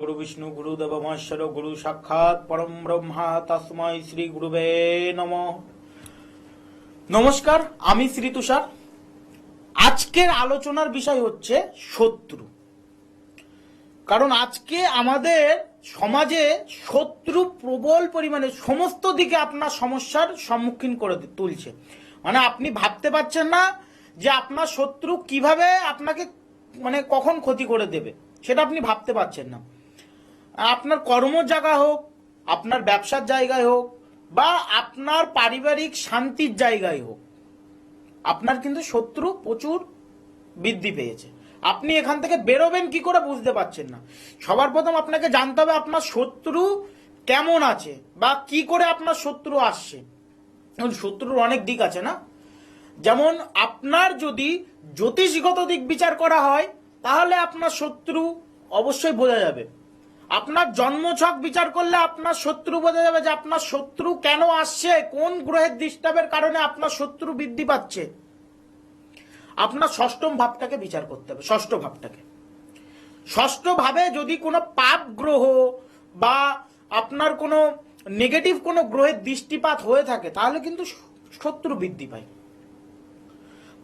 गुरु विष्णु गुरुदेव महेश्वर गुरु साक्षात परम ब्रह्मा तस्मै श्री गुरुवे नमः। নমস্কার, আমি শ্রী তুষার। আজকের আলোচনার বিষয় হচ্ছে শত্রু। কারণ আজকে আমাদের সমাজে শত্রু প্রবল পরিমাণে সমস্ত দিকে আপনার সমস্যার সম্মুখীন করে তুলছে। মানে আপনি ভাবতে পারছেন না যে আপনার শত্রু কিভাবে আপনাকে মানে কখন ক্ষতি করে দেবে, সেটা আপনি ভাবতে পারছেন না। আপনার কর্ম জায়গা হোক, আপনার ব্যবসার জায়গায় হোক, বা আপনার পারিবারিক শান্তির জায়গায় হোক, আপনার কিন্তু শত্রু প্রচুর বৃদ্ধি পেয়েছে। আপনি এখান থেকে বেরোবেন কি করে বুঝতে পারছেন না। সবার প্রথম আপনাকে জানতে হবে আপনার শত্রু কেমন আছে বা কি করে আপনার শত্রু আসছে। শত্রুর অনেক দিক আছে না। যেমন আপনার যদি জ্যোতিষগত দিক বিচার করা হয় তাহলে আপনার শত্রু অবশ্যই বোঝা যাবে। আপনার জন্মছক বিচার করলে আপনার শত্রু বোঝা যাবে যে আপনার শত্রু কেন আসছে, কোন গ্রহের ডিস্টার্বের কারণে আপনার শত্রু বৃদ্ধি পাচ্ছে। আপনার ষষ্ঠম ভাবটাকে বিচার করতে হবে। ষষ্ঠ ভাবে যদি কোনো পাপ গ্রহ বা আপনার কোনো নেগেটিভ কোনো গ্রহের দৃষ্টিপাত হয়ে থাকে তাহলে কিন্তু শত্রু বৃদ্ধি পায়।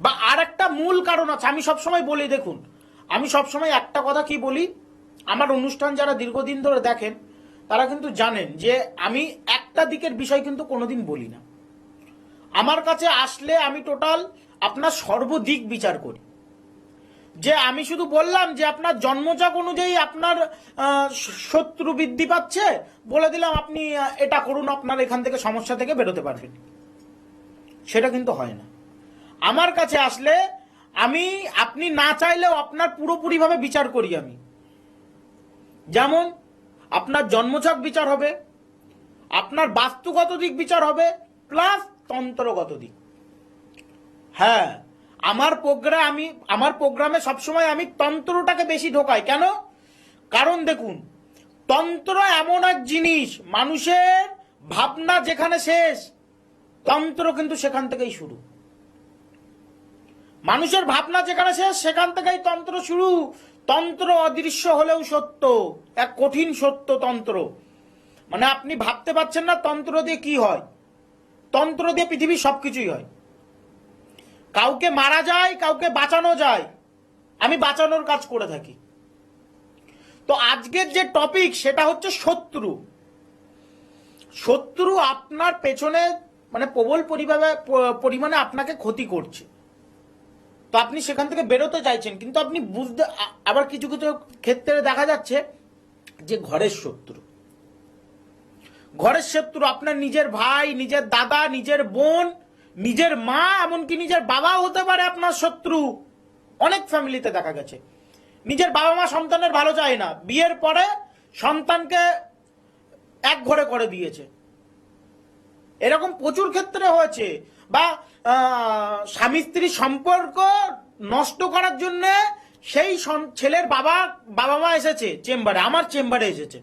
বা আর একটা মূল কারণ আছে, আমি সবসময় বলি, দেখুন আমি সবসময় একটা কথা কি বলি, আমার অনুষ্ঠান যারা দীর্ঘদিন ধরে দেখেন তারা কিন্তু জানেন যে আমি একটা দিকের বিষয় কিন্তু কোনোদিন বলি না। আমার কাছে আসলে আমি টোটাল আপনার সর্বদিক বিচার করি। যে আমি শুধু বললাম যে আপনার জন্মছক অনুযায়ী আপনার শত্রু বৃদ্ধি পাচ্ছে, বলে দিলাম আপনি এটা করুন, আপনার এখান থেকে সমস্যা থেকে বেরোতে পারবেন, সেটা কিন্তু হয় না। আমার কাছে আসলে আপনি না চাইলেও আপনার পুরোপুরিভাবে বিচার করি আমি। যেমন আপনার জন্মছক বিচার হবে, আপনার বাস্তুগত দিক বিচার হবে, প্লাস তন্ত্রগত দিক। হ্যাঁ, আমার প্রোগ্রামে সবসময় আমি তন্ত্রটাকে বেশি ঢোকাই। কেন? কারণ দেখুন, তন্ত্র এমন এক জিনিস, মানুষের ভাবনা যেখানে শেষ তন্ত্র কিন্তু সেখান থেকেই শুরু। মানুষের ভাবনা যেখানে শেষ সেখান থেকেই তন্ত্র শুরু। তন্ত্র অদৃশ্য হলেও সত্য, এক কঠিন সত্য তন্ত্র। মানে আপনি ভাবতে পারছেন না তন্ত্র দিয়ে কি হয়। তন্ত্র দিয়ে পৃথিবীর সবকিছুই হয়। কাউকে মারা যায়, কাউকে বাঁচানো যায়, আমি বাঁচানোর কাজ করে থাকি। তো আজকের যে টপিক সেটা হচ্ছে শত্রু। শত্রু আপনার পেছনে মানে প্রবল পরিমাণে আপনাকে ক্ষতি করছে। তো আপনি সেখান থেকে বেরোতে চাইছেন, কিন্তু আপনি বুঝতে, আবার কিছু কিছু ক্ষেত্রে দেখা যাচ্ছে যে ঘরের শত্রু আপনার নিজের ভাই, নিজের দাদা, নিজের বোন, নিজের মা, এমনকি নিজের বাবা হতে পারে আপনার শত্রু। অনেক ফ্যামিলিতে দেখা গেছে নিজের বাবা মা সন্তানের ভালো চায় না, বিয়ের পরে সন্তানকে এক ঘরে করে দিয়েছে, এরকম প্রচুর ক্ষেত্রে হয়েছে। বা স্বামী স্ত্রীর সম্পর্ক নষ্ট করার জন্য সেই ছেলের বাবা মা এসেছে চেম্বারে, আমার চেম্বারে এসেছে,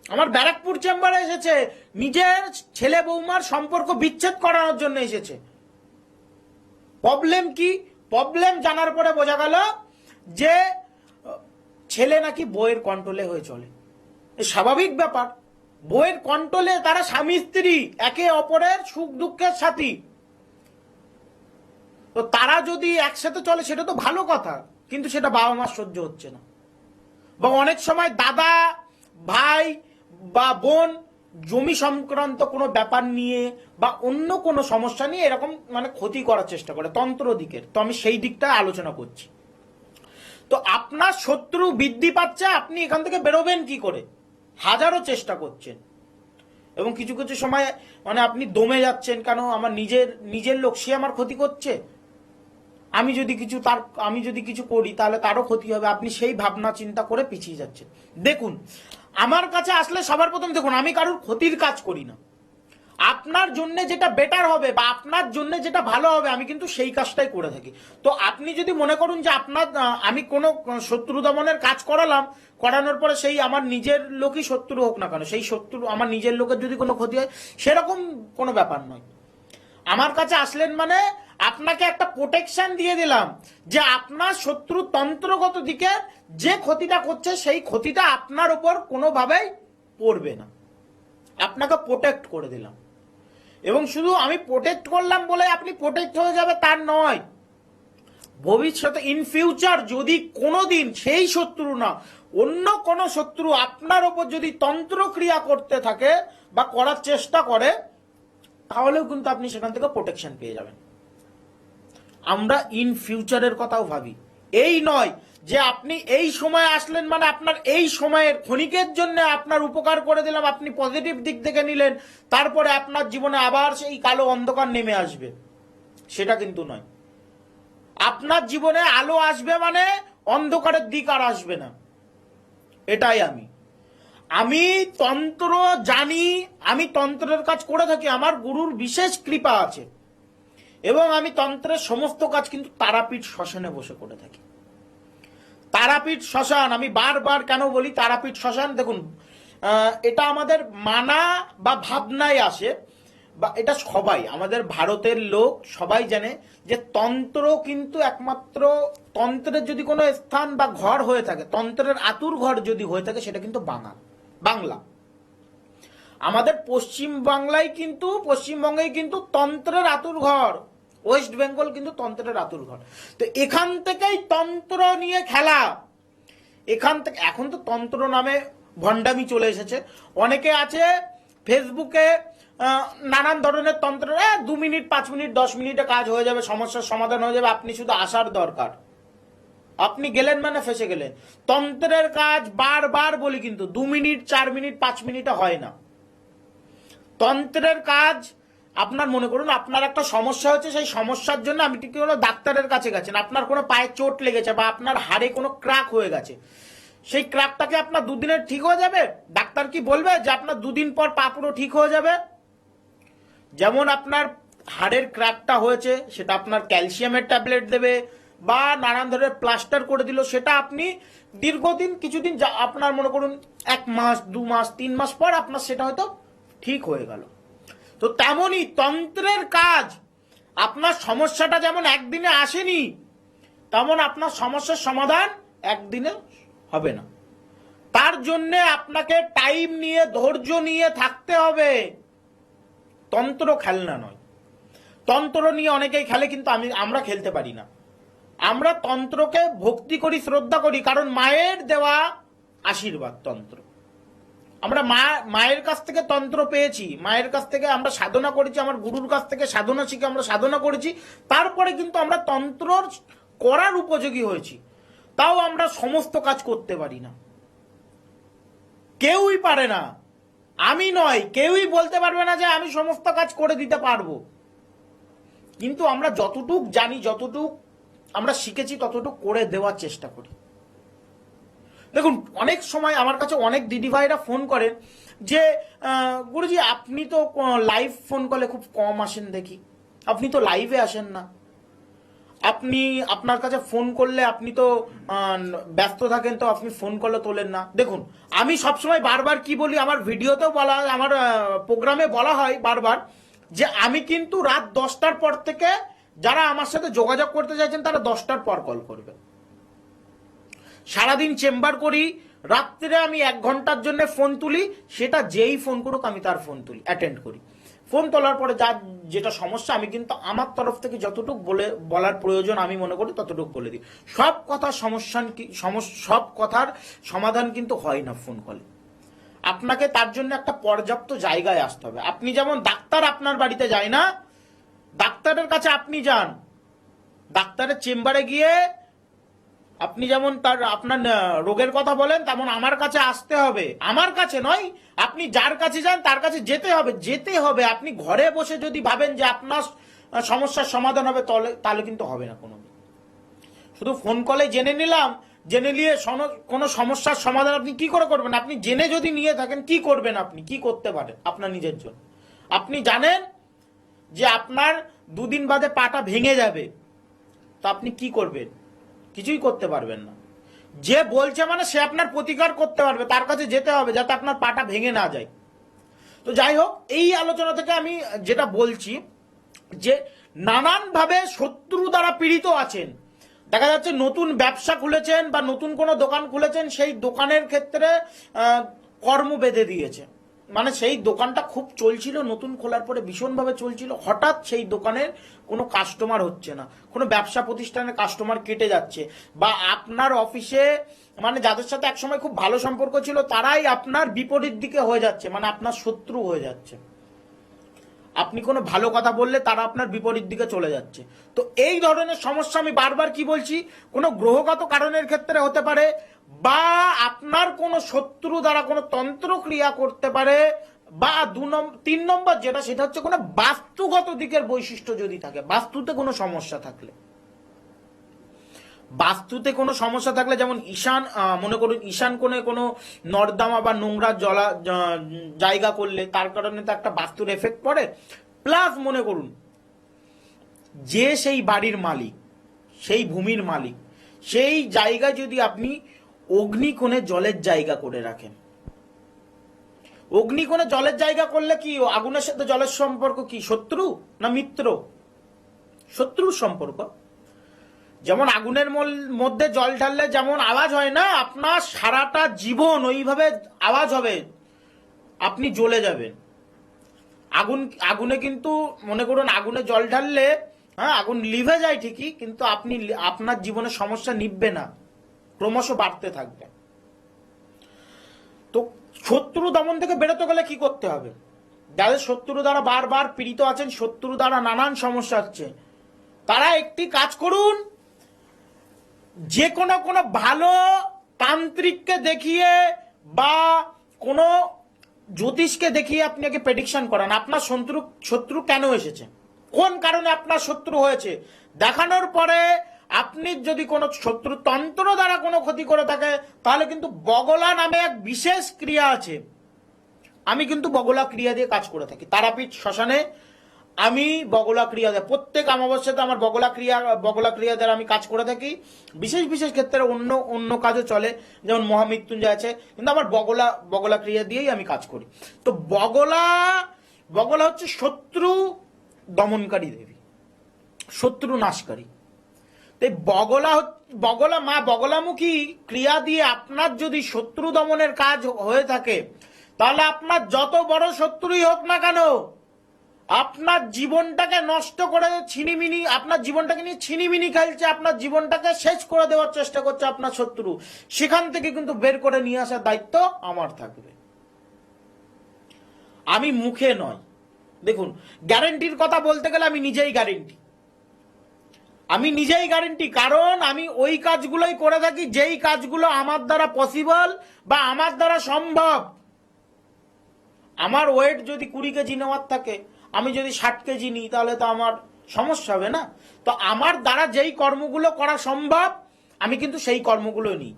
আমার ব্যারাকপুর চেম্বারে এসেছে, নিজের ছেলে বৌমার সম্পর্ক বিচ্ছেদ করানোর জন্য এসেছে। প্রবলেম কি? প্রবলেম জানার পরে বোঝা গেল যে ছেলে নাকি বইয়ের কন্ট্রোলে হয়ে চলে। স্বাভাবিক ব্যাপার, বইয়ের কন্ট্রোলে তারা স্বামী স্ত্রী, একে অপরের সুখ দুঃখের সাথী। তো তারা যদি একসাথে চলে সেটা তো ভালো কথা, কিন্তু সেটা বাবা মার সহ্য হচ্ছে না। বা অনেক সময় দাদা ভাই বা বোন জমি সংক্রান্ত কোনো ব্যাপার নিয়ে বা অন্য কোনো সমস্যা নিয়ে এরকম মানে ক্ষতি করার চেষ্টা করে তন্ত্র দিকের। তো আমি সেই দিকটা আলোচনা করছি। তো আপনার শত্রু বৃদ্ধি পাচ্ছে, আপনি এখান থেকে বেরোবেন কি করে, হাজারো চেষ্টা করছেন, এবং কিছু কিছু সময় মানে আপনি দমে যাচ্ছেন। কেন? আমার নিজের লোক, সে আমার ক্ষতি করছে, আমি যদি কিছু করি তাহলে তারও ক্ষতি হবে। আপনি সেই ভাবনা চিন্তা করে পিছিয়ে যাচ্ছেন। দেখুন, আমার কাছে আসলে সবার প্রথম দেখুন, আমি কারোর ক্ষতির কাজ করি না। আপনার জন্য যেটা বেটার হবে বা আপনার জন্য যেটা ভালো হবে আমি কিন্তু সেই কাজটাই করে থাকি। তো আপনি যদি মনে করুন যে আমি কোনো শত্রু দমনের কাজ করানোর পরে সেই আমার নিজের লোকই শত্রু হোক না কেন, সেই শত্রু আমার নিজের লোকের যদি কোনো ক্ষতি হয়, সেরকম কোনো ব্যাপার নয়। আমার কাছে আসলেন মানে আপনাকে একটা প্রোটেকশন দিয়ে দিলাম যে আপনার শত্রু তন্ত্রগত দিকে যে ক্ষতিটা করছে সেই ক্ষতিটা আপনার উপর কোনোভাবেই পড়বে না, আপনাকে প্রোটেক্ট করে দিলাম। এবং শুধু আমি প্রোটেক্ট করলাম বলে আপনি প্রোটেক্ট হয়ে যাবে তার নয়, ভবিষ্যতে ইন ফিউচার যদি কোনোদিন সেই শত্রু না অন্য কোনো শত্রু আপনার ওপর যদি তন্ত্রক্রিয়া করতে থাকে বা করার চেষ্টা করে, তাহলেও কিন্তু আপনি সেখান থেকে প্রোটেকশন পেয়ে যাবেন। আমরা ইন ফিউচারের কথাও ভাবি, এই নয় যে আপনি এই সময় আসলেন মানে আপনার এই সময়ের ক্ষণিকের জন্য আপনার উপকার করে দিলাম, আপনি পজিটিভ দিক থেকে নিলেন, তারপরে আপনার জীবনে আবার সেই কালো অন্ধকার নেমে আসবে, সেটা কিন্তু নয়। আপনার জীবনে আলো আসবে মানে অন্ধকারের দিক আর আসবে না, এটাই আমি তন্ত্র জানি, আমি তন্ত্রের কাজ করে থাকি, আমার গুরুর বিশেষ কৃপা আছে এবং আমি তন্ত্রের সমস্ত কাজ কিন্তু তারাপীঠ শ্মশানে বসে করে থাকি। তারাপীঠ শ্মশান, আমি বারবার কেন বলি তারাপীঠ শ্মশান, দেখুন এটা আমাদের মানা বা ভাবনায় আসে, বা এটা সবাই আমাদের ভারতের লোক সবাই জানে যে তন্ত্র কিন্তু একমাত্র তন্ত্রের যদি কোনো স্থান বা ঘর হয়ে থাকে, তন্ত্রের আতুর ঘর যদি হয়ে থাকে, সেটা কিন্তু বাংলা। আমাদের পশ্চিমবঙ্গেই কিন্তু তন্ত্রের আতুর ঘর, ওয়েস্ট বেঙ্গল কিন্তু তন্ত্রের আতুর ঘর। তো এখান থেকেই তন্ত্র নিয়ে খেলা, এখান থেকে এখন তো তন্ত্র নামে ভণ্ডামি চলে এসেছে। অনেকে আছে ফেসবুকে নানান ধরনের তন্ত্র, 2 মিনিট 5 মিনিট 10 মিনিটে কাজ হয়ে যাবে, সমস্যার সমাধান হয়ে যাবে, আপনি শুধু আসার দরকার। আপনি গেলেন মানে ফেসে গেলেন। তন্ত্রের কাজ বারবার বলি কিন্তু 2 মিনিট 4 মিনিট 5 মিনিটে হয় না। তন্ত্রের কাজ আপনার মনে করুন আপনার একটা সমস্যা হচ্ছে, সেই সমস্যার জন্য আপনি কি হলো ডাক্তারের কাছে গেছেন, আপনার কোনো পায়ে চোট লেগেছে বা আপনার হাড়ে কোনো ক্র্যাক হয়ে গেছে, সেই ক্র্যাকটাকে আপনার 2 দিনে ঠিক হয়ে যাবে? ডাক্তার কি বলবে যে আপনার 2 দিন পর পা পুরো ঠিক হয়ে যাবে? যেমন আপনার হাড়ের ক্র্যাকটা হয়েছে, সেটা আপনার ক্যালসিয়ামের ট্যাবলেট দেবে বা নানান ধরনের প্লাস্টার করে দিল, সেটা আপনি দীর্ঘদিন কিছুদিন আপনার মনে করুন 1 মাস 2 মাস 3 মাস পর আপনার সেটা হয়তো ঠিক হয়ে গেল। তো তেমনই তন্ত্রের কাজ, আপনার সমস্যাটা যেমন একদিনে আসেনি, তেমন আপনার সমস্যার সমাধান একদিনে হবে না। তার জন্য আপনাকে টাইম নিয়ে ধৈর্য নিয়ে থাকতে হবে। তন্ত্র খেলনা নয়। তন্ত্র নিয়ে অনেকেই খেলে কিন্তু আমরা খেলতে পারি না। আমরা তন্ত্রকে ভক্তি করি, শ্রদ্ধা করি, কারণ মায়ের দেওয়া আশীর্বাদ তন্ত্র। আমরা মায়ের কাছ থেকে তন্ত্র পেয়েছি, মায়ের কাছ থেকে আমরা সাধনা করেছি, আমার গুরুর কাছ থেকে সাধনা শিখে আমরা সাধনা করেছি, তারপরে কিন্তু আমরা তন্ত্র করার উপযোগী হয়েছি। তাও আমরা সমস্ত কাজ করতে পারি না, কেউই পারে না। আমি নয়, কেউই বলতে পারবে না যে আমি সমস্ত কাজ করে দিতে পারবো। কিন্তু আমরা যতটুক জানি, যতটুক আমরা শিখেছি, ততটুক করে দেওয়ার চেষ্টা করি। দেখুন অনেক সময় আমার কাছে অনেক দিদি ভাইরা ফোন করেন যে গুরুজি আপনি তো লাইভ ফোন কলে খুব কম আসেন দেখি, আপনি তো লাইভে আসেন না, আপনি আপনার কাছে ফোন করলে আপনি তো ব্যস্ত থাকেন, তো আপনি ফোন করলে তোলেন না। দেখুন আমি সবসময় বারবার কি বলি, আমার ভিডিওতেও বলা হয়, আমার প্রোগ্রামে বলা হয় বারবার, যে আমি কিন্তু রাত 10টার পর থেকে যারা আমার সাথে যোগাযোগ করতে চাইছেন তারা 10টার পর কল করবে। সারাদিন চেম্বার করি, রাত্রে আমি 1 ঘন্টার জন্য ফোন তুলি, সেটা যেই ফোন করুক আমি তার ফোন তুলি, অ্যাটেন্ড করি। ফোন তোলার পরে যেটা সমস্যা আমি কিন্তু আমার তরফ থেকে যতটুকু বলার প্রয়োজন আমি মনে করি ততটুকু বলে দিই। সব কথার সমাধান কিন্তু হয় না ফোন কলে। আপনাকে তার জন্য একটা পর্যাপ্ত জায়গায় আসতে হবে। আপনি যেমন ডাক্তার আপনার বাড়িতে যায় না, ডাক্তারের কাছে আপনি যান, ডাক্তারের চেম্বারে গিয়ে আপনি যেমন আপনার রোগের কথা বলেন, তেমন আমার কাছে আসতে হবে। আমার কাছে নয়, আপনি যার কাছে যান তার কাছে যেতে হবে। আপনি ঘরে বসে যদি ভাবেন যে আপনার সমস্যার সমাধান হবে, তাহলে কিন্তু হবে না কোনো। শুধু ফোন কলে জেনে নিলাম, জেনে নিয়ে কোনো সমস্যার সমাধান আপনি কি করে করবেন? আপনি জেনে যদি নিয়ে থাকেন, কি করবেন? আপনি কি করতে পারেন আপনার নিজের জন্য? আপনি জানেন যে আপনার 2 দিন বাদে পাটা ভেঙে যাবে, তো আপনি কি করবেন? কিছুই করতে পারবেন না। যে বলছে মানে সে আপনার প্রতিকার করতে পারবে, তার কাছে যেতে হবে যাতে আপনার পাটা ভেঙে না যায়। তো যাই হোক, এই আলোচনা থেকে আমি যেটা বলছি, যে নানানভাবে শত্রু দ্বারা পীড়িত আছেন। দেখা যাচ্ছে নতুন ব্যবসা খুলেছেন বা নতুন কোনো দোকান খুলেছেন, সেই দোকানের ক্ষেত্রে কর্ম বেঁধে দিয়েছে। মানে সেই দোকানটা খুব চলছিল, নতুন খোলার পরে ভীষণভাবে চলছিল, হঠাৎ সেই দোকানের কোনো কাস্টমার হচ্ছে না, কোনো ব্যবসা প্রতিষ্ঠানের কাস্টমার কেটে যাচ্ছে, বা আপনার অফিসে মানে যাদের সাথে একসময় খুব ভালো সম্পর্ক ছিল তারাই আপনার বিপরীত দিকে হয়ে যাচ্ছে, মানে আপনার শত্রু হয়ে যাচ্ছে। আপনি কোনো ভালো কথা বললে তারা আপনার বিপরীত দিকে চলে যাচ্ছে। তো এই ধরনের সমস্যা আমি বারবার কি বলছি, কোনো গ্রহগত কারণের ক্ষেত্রে হতে পারে, বা আপনার কোনো শত্রু দ্বারা কোনো তন্ত্র ক্রিয়া করতে পারে, বা 3 নম্বর যেটা, সেটা হচ্ছে কোনো বাস্তুগত দিকের বৈশিষ্ট্য যদি থাকে, বাস্তুতে কোনো সমস্যা থাকলে। বাস্তুতে কোনো সমস্যা থাকলে, যেমন ঈশান, মনে করুন ঈশান কোণে কোনো নর্দমা বা নোংরা জায়গা করলে তার কারণে তো একটা বাস্তুর এফেক্ট পড়ে। প্লাস মনে করুন যে সেই বাড়ির মালিক, সেই ভূমির মালিক, সেই জায়গায় যদি আপনি অগ্নিকোণে জলের জায়গা করে রাখেন। অগ্নিকোণে জলের জায়গা করলে কি, আগুনের সাথে জলের সম্পর্ক কি, শত্রু না মিত্র? শত্রুর সম্পর্ক। যেমন আগুনের মধ্যে জল ঢাললে যেমন আওয়াজ হয় না, আপনার সারাটা জীবন ওইভাবে আওয়াজ হবে, আপনি জ্বলে যাবেন। আগুনে কিন্তু মনে করুন আগুনে জল ঢাললে, হ্যাঁ আগুন লিভে যায় ঠিকই, কিন্তু আপনার জীবনে সমস্যা নিভবে না, ক্রমশ বাড়তে থাকবে। তো শত্রু দমন থেকে বেরোতে গেলে কি করতে হবে? যাদের শত্রু দ্বারা বারবার পীড়িত আছেন, শত্রু দ্বারা নানান সমস্যা হচ্ছে, তারা একটি কাজ করুন, যে কোনো ভালো তান্ত্রিককে দেখিয়ে বা কোনো জ্যোতিষকে দেখিয়ে আপনি আগে প্রেডিকশন করান আপনার শত্রু কেন এসেছে, কোন কারণে আপনার শত্রু হয়েছে। দেখানোর পরে আপনি যদি কোনো শত্রু তন্ত্র দ্বারা কোনো ক্ষতি করে থাকে, তাহলে কিন্তু বগলা নামে এক বিশেষ ক্রিয়া আছে। আমি কিন্তু বগলা ক্রিয়া দিয়ে কাজ করে থাকি তারাপীঠ শ্মশানে। আমি বগলা ক্রিয়া দেয় প্রত্যেক অমাবস্যাতে আমার বগলা ক্রিয়া দ্বারা আমি কাজ করে থাকি। বিশেষ ক্ষেত্রে অন্য কাজও চলে, যেমন মহামৃত্যুঞ্জয় আছে, কিন্তু আমার বগলা ক্রিয়া দিয়েই আমি কাজ করি। তো বগলা হচ্ছে শত্রু দমনকারী দেবী, শত্রু নাশকারী। তাই বগলামুখী ক্রিয়া দিয়ে আপনার যদি শত্রু দমনের কাজ হয়ে থাকে, তাহলে আপনার যত বড় শত্রুই হোক না কেন, আপনার জীবনটাকে নষ্ট করে আপনার জীবনটাকে নিয়ে ছিনিমিনি খেলছে, আপনার জীবনটাকে শেষ করে দেওয়ার চেষ্টা করছে আপনার শত্রু, সেখান থেকে কিন্তু বের করে নিয়ে আসার দায়িত্ব আমার থাকবে। আমি মুখে নয়, দেখুন গ্যারেন্টির কথা বলতে গেলে আমি নিজেই গ্যারেন্টি, কারণ আমি ওই কাজগুলোই করে থাকি যেই কাজগুলো আমার দ্বারা পসিবল বা আমার দ্বারা সম্ভব। আমার ওয়েট যদি 20 কেজি নেওয়ার থাকে, আমি যদি 60 কেজি নিই, তাহলে তো আমার সমস্যা হবে না। তো আমার দ্বারা যেই কর্মগুলো করা সম্ভব, আমি কিন্তু সেই কর্মগুলো নিই।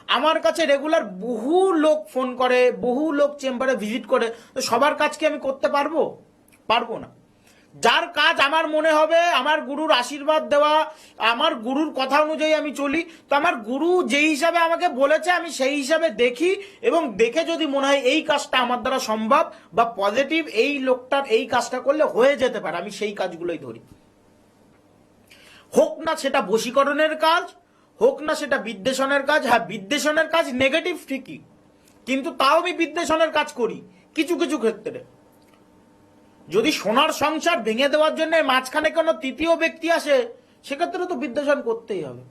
আমার কাছে রেগুলার বহু লোক ফোন করে, বহু লোক চেম্বারে ভিজিট করে, তো সবার কাজকে আমি করতে পারবো না। যার কাজ আমার মনে হবে, আমার গুরুর আশীর্বাদ দেওয়া, আমার গুরুর কথা অনুযায়ী আমি চলি, তো আমার গুরু যেই হিসাবে আমাকে বলেছে আমি সেই হিসাবে দেখি, এবং দেখে যদি মনে হয় এই কাজটা আমার দ্বারা সম্ভব বা পজিটিভ, এই লোকটার এই কাজটা করলে হয়ে যেতে পারে, আমি সেই কাজগুলোই ধরি। হোক না সেটা বশীকরণের কাজ, হোক না সেটা বিদ্বেষণের কাজ। হ্যাঁ, বিদ্বেষণের কাজ নেগেটিভ ঠিকই, কিন্তু তাও আমি বিদ্বেষণের কাজ করি কিছু ক্ষেত্রে। যদি সোনার সংসার ভেঙে দেওয়ার জন্য মাঝখানে কোনো তৃতীয় ব্যক্তি আসে, সেক্ষেত্রে তো বিদ্বেষণ করতেই হবে।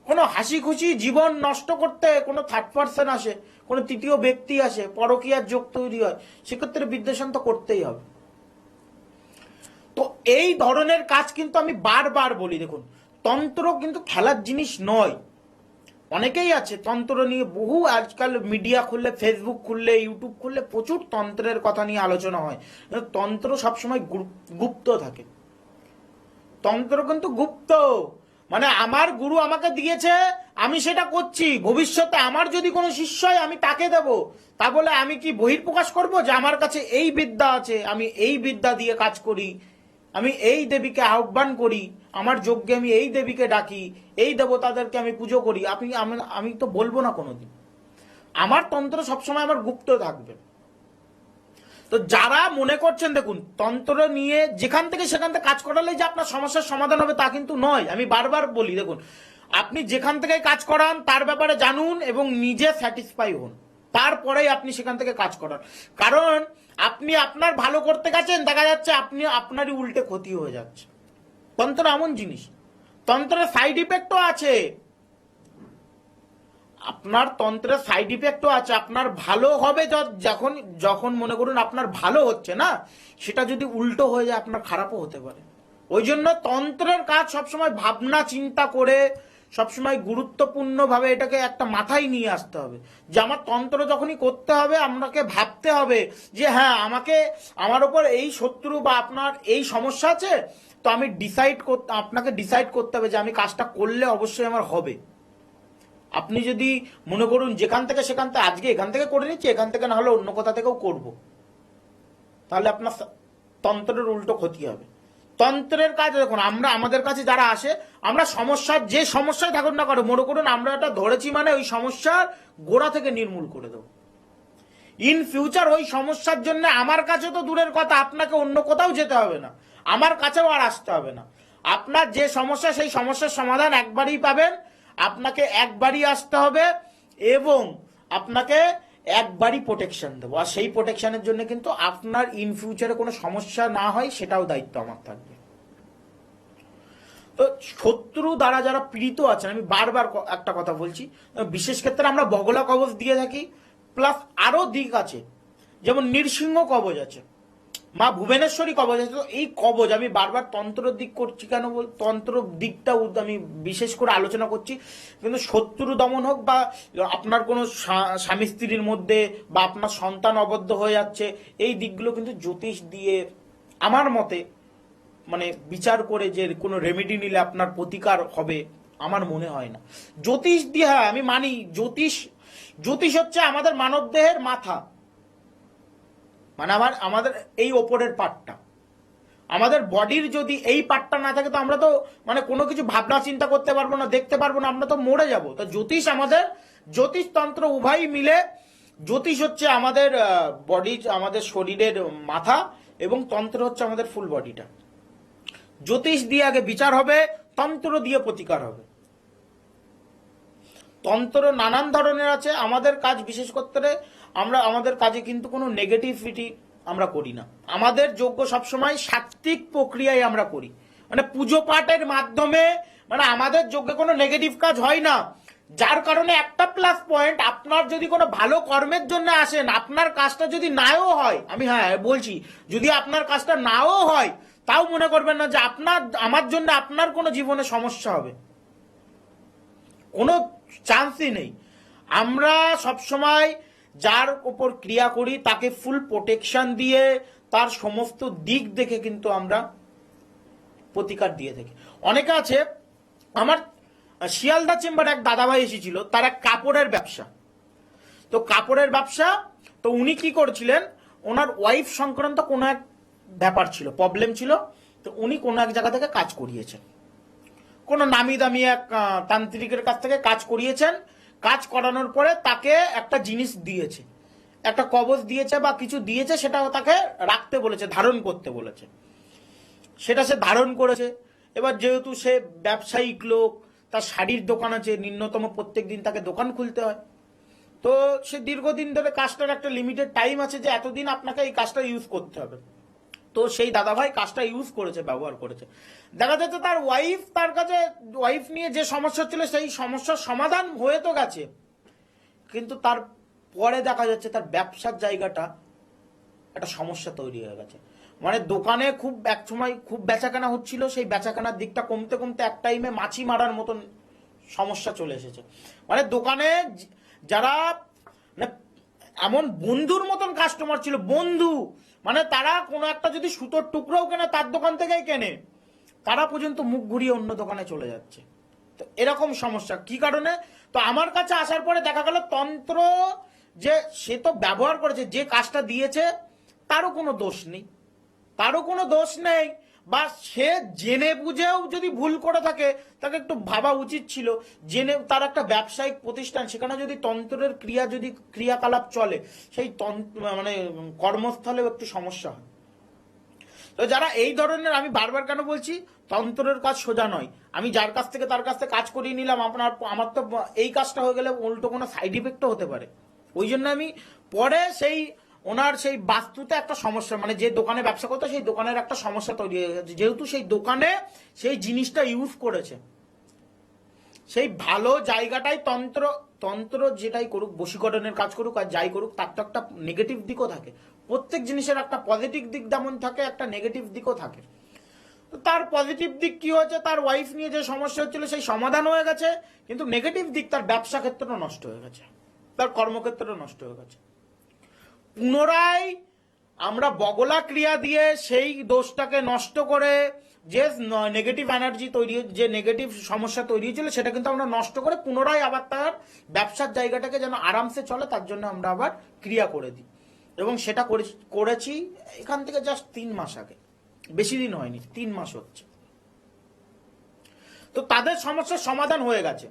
কোনো হাসি খুশি জীবন নষ্ট করতে কোনো থার্ড পার্সন আসে, কোনো তৃতীয় ব্যক্তি আসে, পরকীয়ার যোগ তৈরি হয়, সেক্ষেত্রে বিদ্বেষণ তো করতেই হবে। তো এই ধরনের কাজ কিন্তু আমি বারবার বলি। দেখুন, তন্ত্র কিন্তু খেলার জিনিস নয়। অনেকেই আছে তন্ত্র নিয়ে বহু, আজকাল মিডিয়া খুললে, ফেসবুক খুললে, ইউটিউব খুললে প্রচুর তন্ত্রের কথা নিয়ে আলোচনা হয়। তন্ত্র সবসময় গুপ্ত থাকে, তন্ত্র কিন্তু গুপ্ত। মানে আমার গুরু আমাকে দিয়েছে, আমি সেটা করছি। ভবিষ্যতে আমার যদি কোনো শিষ্য হয়, আমি তাকে দেব। তা বলে আমি কি বহির্প্রকাশ করব যে আমার কাছে এই বিদ্যা আছে, আমি এই বিদ্যা দিয়ে কাজ করি, আমি এই দেবীকে আহ্বান করি, আমার যজ্ঞে আমি এই দেবীকে ডাকি, এই দেবতাদেরকে আমি পুজো করি, আমি তো বলবো না কোনোদিন। আমার তন্ত্র সবসময় আমার গুপ্ত থাকবে। তো যারা মনে করছেন, দেখুন তন্ত্র নিয়ে যেখান থেকে সেখান থেকে কাজ করালেই যে আপনার সমস্যার সমাধান হবে তা কিন্তু নয়। আমি বারবার বলি, দেখুন আপনি যেখান থেকে কাজ করান তার ব্যাপারে জানুন এবং নিজে স্যাটিসফাই হন, তারপরেই আপনি সেখান থেকে কাজ করান। কারণ আপনি আপনার ভালো করতে গেছেন, দেখা যাচ্ছে আপনি আপনারই উল্টে ক্ষতি হয়ে যাচ্ছে। তন্ত্র এমন জিনিস, তন্ত্রের সাইড ইফেক্টও আছে, আপনার তন্ত্রের সাইড ইফেক্টও আছে। আপনার ভালো হবে যখন যখন মনে করুন আপনার ভালো হচ্ছে না, সেটা যদি উল্টো হয়ে যায় আপনার খারাপও হতে পারে। ওই জন্য তন্ত্রের কাজ সবসময় ভাবনা চিন্তা করে, সবসময় গুরুত্বপূর্ণভাবে এটাকে একটা মাথায় নিয়ে আসতে হবে যে আমার তন্ত্র যখনই করতে হবে আপনাকে ভাবতে হবে যে হ্যাঁ আমাকে, আমার ওপর এই শত্রু বা আপনার এই সমস্যা আছে, তো আমি আপনাকে ডিসাইড করতে হবে যে আমি কাজটা করলে অবশ্যই আমার হবে। আপনি যদি মনে করুন যেখান থেকে সেখান থেকে, আজকে এখান থেকে করে নিচ্ছি, এখান থেকে না হলে অন্য কোথা থেকেও করব, তাহলে আপনার তন্ত্রের উল্টো ক্ষতি হবে। তন্ত্রের কাজ দেখুন, আমরা আমাদের কাছে যারা আসে, আমরা সমস্যার যে সমস্যায় থাকুন না করে, মনে করুন আমরা এটা ধরেছি মানে ওই সমস্যার গোড়া থেকে নির্মূল করে দেবো। ইন ফিউচার ওই সমস্যার জন্য আমার কাছে তো দূরের কথা, আপনাকে অন্য কোথাও যেতে হবে না, আমার কাছেও আর আসতে হবে না। আপনার যে সমস্যা সেই সমস্যার সমাধান একবারই পাবেন, আপনাকে একবারই আসতে হবে এবং আপনাকে একবারই প্রোটেকশন দেবো। আর সেই প্রোটেকশনের জন্য কিন্তু আপনার ইন ফিউচারে কোনো সমস্যা না হয় সেটাও দায়িত্ব আমার থাকবে। তো শত্রু দ্বারা যারা পীড়িত আছেন, আমি বারবার একটা কথা বলছি, বিশেষ ক্ষেত্রে আমরা বগলা কবচ দিয়ে থাকি, প্লাস আরো দিক আছে, যেমন নৃসিংহ কবচ আছে, মা ভুবনেশ্বরী কবচ আছে। তো এই কবচ আমি বারবার তন্ত্র দিক করছি কেন, তন্ত্র দিকটা আমি বিশেষ করে আলোচনা করছি, কিন্তু শত্রু দমন হোক বা আপনার কোনো স্বামী স্ত্রীর মধ্যে বা আপনার সন্তান অবদ্ধ হয়ে যাচ্ছে, এই দিকগুলো কিন্তু জ্যোতিষ দিয়ে আমার মতে মানে বিচার করে যে কোনো রেমেডি নিলে আপনার প্রতিকার হবে আমার মনে হয় না। জ্যোতিষ দিয়ে, হ্যাঁ আমি মানি জ্যোতিষ হচ্ছে আমাদের মানব দেহের মাথা, মানে আমাদের এই ওপরের পার্টটা, আমাদের বডির যদি এই পার্টটা না থাকে তো আমরা তো মানে কোনো কিছু ভাবনা চিন্তা করতে পারবো না, দেখতে পারবো না, আমরা তো মরে যাব। তো জ্যোতিষ আমাদের, জ্যোতিষতন্ত্র উভয়ই মিলে, জ্যোতিষ হচ্ছে আমাদের বডি, আমাদের শরীরের মাথা, এবং তন্ত্র হচ্ছে আমাদের ফুল বডিটা। জ্যোতিষ দিয়ে আগে বিচার হবে, তন্ত্র দিয়ে প্রতিকার হবে। তন্ত্র নানান ধরনের আছে, আমাদের কাজ বিশেষ করে আমাদের কাজে কিন্তু কোনো নেগেটিভিটি আমরা করি না। আমাদের যজ্ঞ সবসময় সাত্বিক প্রক্রিয়ায় আমরা করি, মানে পুজো পাঠের মাধ্যমে, মানে আমাদের যজ্ঞে কোনো নেগেটিভ কাজ হয় না। যার কারণে একটা প্লাস পয়েন্ট, আপনার যদি কোনো ভালো কর্মের জন্য আসেন, আপনার কাজটা যদি নাও হয়, আমি হ্যাঁ বলছি যদি আপনার কাজটা নাও হয়, তাও মনে করবেন না যে আমার জন্য আপনার কোনো জীবনে সমস্যা হবে, কোনো চান্সই নেই। আমরা সবসময় যার উপর ক্রিয়া করি তাকে ফুল প্রোটেকশন দিয়ে, তার সমস্ত দিক দেখে কিন্তু আমরা প্রতিকার দিয়ে থাকি। অনেকে আছে, আমার শিয়ালদা চেম্বার এক দাদাভাই এসেছিল, তার এক কাপড়ের ব্যবসা, তো কাপড়ের ব্যবসা, তো উনি কি করেছিলেন, ওনার ওয়াইফ সংক্রান্ত কোনো এক ব্যাপার ছিল, প্রবলেম ছিল, তো উনি কোনো এক জায়গা থেকে কাজ করিয়েছেন, কোনো নামি দামি এক তান্ত্রিকের কাছ থেকে কাজ করিয়েছেন। কাজ করানোর পরে তাকে একটা জিনিস দিয়েছে, একটা কবচ দিয়েছে বা কিছু দিয়েছে, সেটাও তাকে রাখতে বলেছে, ধারণ করতে বলেছে, সেটা সে ধারণ করেছে। এবার যেহেতু সে ব্যবসায়িক লোক, তার শাড়ির দোকান আছে, ন্যূনতম প্রত্যেক দিন তাকে দোকান খুলতে হয়, তো সে দীর্ঘদিন ধরে কাজটার একটা লিমিটেড টাইম আছে যে এতদিন আপনাকে এই কাজটা ইউজ করতে হবে। তো সেই দাদাভাই কাজটা ইউজ করেছে, ব্যবহার করেছে, দেখা যাচ্ছে তার ওয়াইফ, তার কাছে ওয়াইফ নিয়ে যে সমস্যা ছিল সেই সমস্যার সমাধান হয়ে তো গেছে, কিন্তু তার পরে দেখা যাচ্ছে তার ব্যবসার জায়গাটা একটা সমস্যা তৈরি হয়ে গেছে। মানে দোকানে খুব এক সময় খুব বেচাকেনা হচ্ছিল, সেই বেচাকেনার দিকটা কমতে কমতে এক টাইমে মাছি মারার মতন সমস্যা চলে এসেছে। মানে দোকানে যারা মানে এমন বন্ধুর মতন কাস্টমার ছিল, বন্ধু, মানে তারা কোনো একটা যদি সুতোর টুকরোও কেনে তার দোকান থেকেই কেনে, তারা পর্যন্ত মুখ ঘুরিয়ে অন্য দোকানে চলে যাচ্ছে। তো এরকম সমস্যা কি কারণে, তো আমার কাছে আসার পরে দেখা গেল তন্ত্র যে সে তো ব্যবহার করেছে, যে কাজটা দিয়েছে তারও কোনো দোষ নেই, তারও কোনো দোষ নেই, বা সে জেনে বুঝেও যদি ভুল করে থাকে, তাকে একটু ভাবা উচিত ছিল, জেনে তার একটা ব্যবসায়িক প্রতিষ্ঠান, সেখানে যদি তন্ত্রের ক্রিয়াকলাপ চলে, সেই মানে কর্মস্থলেও একটু সমস্যা হয়। তো যারা এই ধরনের, আমি বারবার কেন বলছি, তন্ত্রের কাজ সোজা নয়। আমি যার কাছ থেকে তার কাছ থেকে কাজ করিয়ে নিলাম, আমার তো এই কাজটা হয়ে গেলে উল্টো কোনো সাইড ইফেক্টও হতে পারে। ওই জন্য আমি পরে ওনার সেই বাস্তুতে একটা সমস্যা, মানে যে দোকানে ব্যবসা করতো সেই দোকানের একটা সমস্যা তৈরি হয়ে গেছে, যেহেতু সেই দোকানে সেই জিনিসটা ইউজ করেছে। সেই ভালো জায়গাটাই তন্ত্র যেটাই করুক, বশীকরণের কাজ করুক আর যাই করুক, তার তো একটা নেগেটিভ দিকও থাকে। প্রত্যেক জিনিসের একটা পজিটিভ দিক যেমন থাকে, একটা নেগেটিভ দিকও থাকে। তার পজিটিভ দিক কি হয়েছে, তার ওয়াইফ নিয়ে যে সমস্যা হচ্ছিল সেই সমাধান হয়ে গেছে, কিন্তু নেগেটিভ দিক তার ব্যবসা ক্ষেত্রটা নষ্ট হয়ে গেছে, তার কর্মক্ষেত্রটা নষ্ট হয়ে গেছে। পুনরায় আমরা বগলা ক্রিয়া দিয়ে সেই দোষটাকে নষ্ট করে যে নেগেটিভ এনার্জি তৈরি, যে নেগেটিভ সমস্যা তৈরি হয়েছিল, সেটা কিন্তু আমরা নষ্ট করে পুনরায় আবার তার ব্যবসার জায়গাটাকে যেন আরামসে চলে, তার জন্য আমরা আবার ক্রিয়া করে দিই। এবং সেটা করেছি এখান থেকে জাস্ট 3 মাস আগে, বেশি দিন হয়নি, 3 মাস হচ্ছে। তো তাদের সমস্যার সমাধান হয়ে গেছে।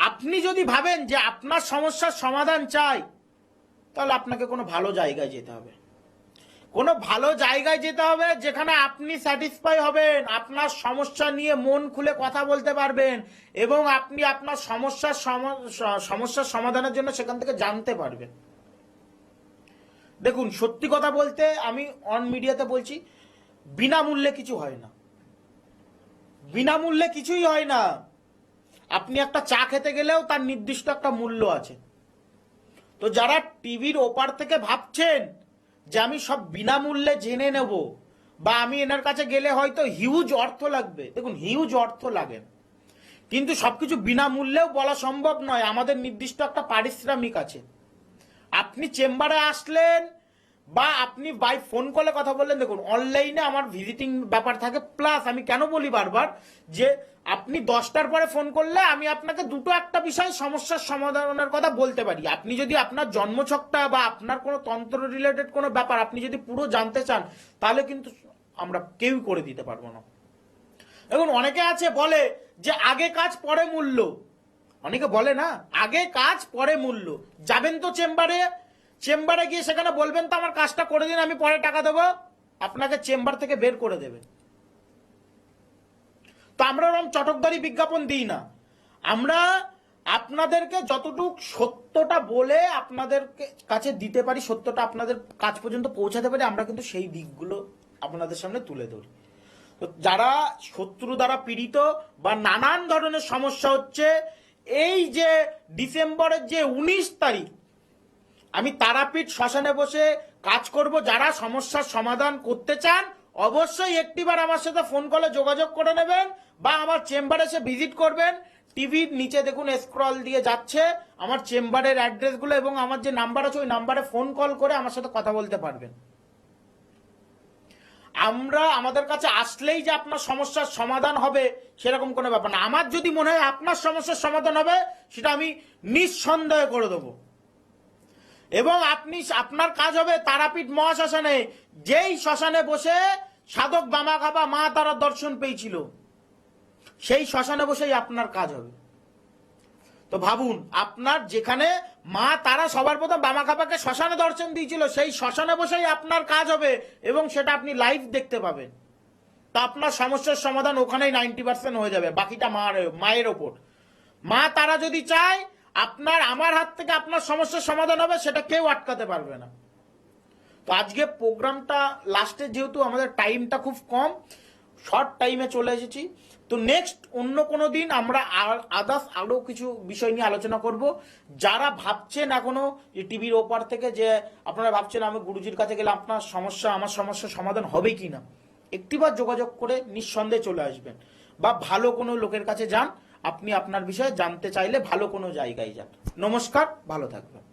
আপনি যদি ভাবেন যে আপনার সমস্যার সমাধান চাই, তাহলে আপনাকে কোনো ভালো জায়গায় যেতে হবে, কোনো ভালো জায়গায় যেতে হবে যেখানে আপনি স্যাটিসফাই হবেন, আপনার সমস্যা নিয়ে মন খুলে কথা বলতে পারবেন, এবং আপনি আপনার সমস্যার সমাধানের জন্য সেখান থেকে জানতে পারবেন। দেখুন, সত্যি কথা বলতে, আমি অন মিডিয়াতে বলছি, বিনামূল্যে কিছু হয় না, বিনামূল্যে কিছুই হয় না। আপনি একটা চা খেতে গেলেও তার নির্দিষ্ট একটা মূল্য আছে। তো যারা টিভির ওপার থেকে ভাবছেন যে আমি সব বিনামূল্যে জেনে নেব, বা আমি এনার কাছে গেলে হয়তো হিউজ অর্থ লাগবে, দেখুন হিউজ অর্থ লাগে, কিন্তু সবকিছু বিনামূল্যেও বলা সম্ভব নয়। আমাদের নির্দিষ্ট একটা পারিশ্রমিক আছে। আপনি চেম্বারে আসলেন বা আপনি বাই ফোন কলে কথা বললেন, দেখুন অনলাইনে আমার ভিজিটিং ব্যাপার থাকে, প্লাস আমি কেন বলি বারবার যে আপনি 10টার পরে ফোন করলে আমি আপনাকে দুটো একটা বিষয় সমস্যার সমাধানের কথা বলতে পারি। আপনি যদি আপনার জন্মছকটা বা আপনার কোনো তন্ত্র রিলেটেড কোনো ব্যাপার আপনি যদি পুরো জানতে চান, তাহলে কিন্তু আমরা কেউই করে দিতে পারবো না। এখন অনেকে আছে বলে যে আগে কাজ পরে মূল্য, অনেকে বলে না আগে কাজ পরে মূল্য। যাবেন তো চেম্বারে গিয়ে সেখানে বলবেন তো আমার কাজটা করে দিন, আমি পরে টাকা দেবো, আপনাকে চেম্বার থেকে বের করে দেবে। তো আমরা ওরকম চটকদারি বিজ্ঞাপন দিই না, আমরা আপনাদেরকে যতটুক সত্যটা বলে আপনাদের কাছে দিতে পারি, সত্যটা আপনাদের কাছ পর্যন্ত পৌঁছাতে পারি, আমরা কিন্তু সেই দিকগুলো আপনাদের সামনে তুলে ধরি। তো যারা শত্রু দ্বারা পীড়িত বা নানান ধরনের সমস্যা হচ্ছে, এই যে ডিসেম্বরের যে 19 তারিখ আমি তারাপীঠ শ্মশানে বসে কাজ করব, যারা সমস্যার সমাধান করতে চান অবশ্যই একটিবার আমার সাথে ফোন কলে যোগাযোগ করে নেবেন, বা আমার চেম্বারে এসে ভিজিট করবেন। টিভির নিচে দেখুন স্ক্রল দিয়ে যাচ্ছে আমার চেম্বারের অ্যাড্রেসগুলো, এবং আমার যে নাম্বার আছে ওই নাম্বারে ফোন কল করে আমার সাথে কথা বলতে পারবেন। আমাদের কাছে আসলেই যে আপনার সমস্যার সমাধান হবে সেরকম কোনো ব্যাপার না। আমার যদি মনে হয় আপনার সমস্যার সমাধান হবে, সেটা আমি নিঃসন্দেহে করে দেবো। এবং আপনার কাজ হবে তারাপীঠ মহাশ্মশানে, যেই শ্মশানে বসে সাধক বামাখাপা মা তারার দর্শন পেয়েছিল, সেই শ্মশানে বসেই আপনার কাজ হবে। তো ভাবুন, আপনার যেখানে মা তারা সবার প্রথম বামাখাপাকে শ্মশানে দর্শন দিয়েছিল, সেই শ্মশানে বসেই আপনার কাজ হবে, এবং সেটা আপনি লাইভ দেখতে পাবেন। তা আপনার সমস্যার সমাধান ওখানেই 90% হয়ে যাবে, বাকিটা মায়ের ওপর। মা তারা যদি চায় আমার হাত থেকে আপনার সমস্যার সমাধান হবে, সেটা কেউ আটকাতে পারবে না। তো আজকে প্রোগ্রামটা লাস্টে, যেহেতু আমাদের টাইমটা খুব কম, শর্ট টাইমে চলে এসেছি, তো নেক্সট অন্য কোনো দিন আমরা আদার্স আরো কিছু বিষয় নিয়ে আলোচনা করব। যারা ভাবছেন এখনো যে টিভির ওপার থেকে, যে আপনারা ভাবছেন আমি গুরুজির কাছে গেলে আমার সমস্যার সমাধান হবে কিনা, একটিবার যোগাযোগ করে নিঃসন্দেহে চলে আসবেন, বা ভালো কোনো লোকের কাছে যান। আপনি আপনার বিষয়ে জানতে চাইলে ভালো কোনো জায়গায় যান। নমস্কার, ভালো থাকবেন।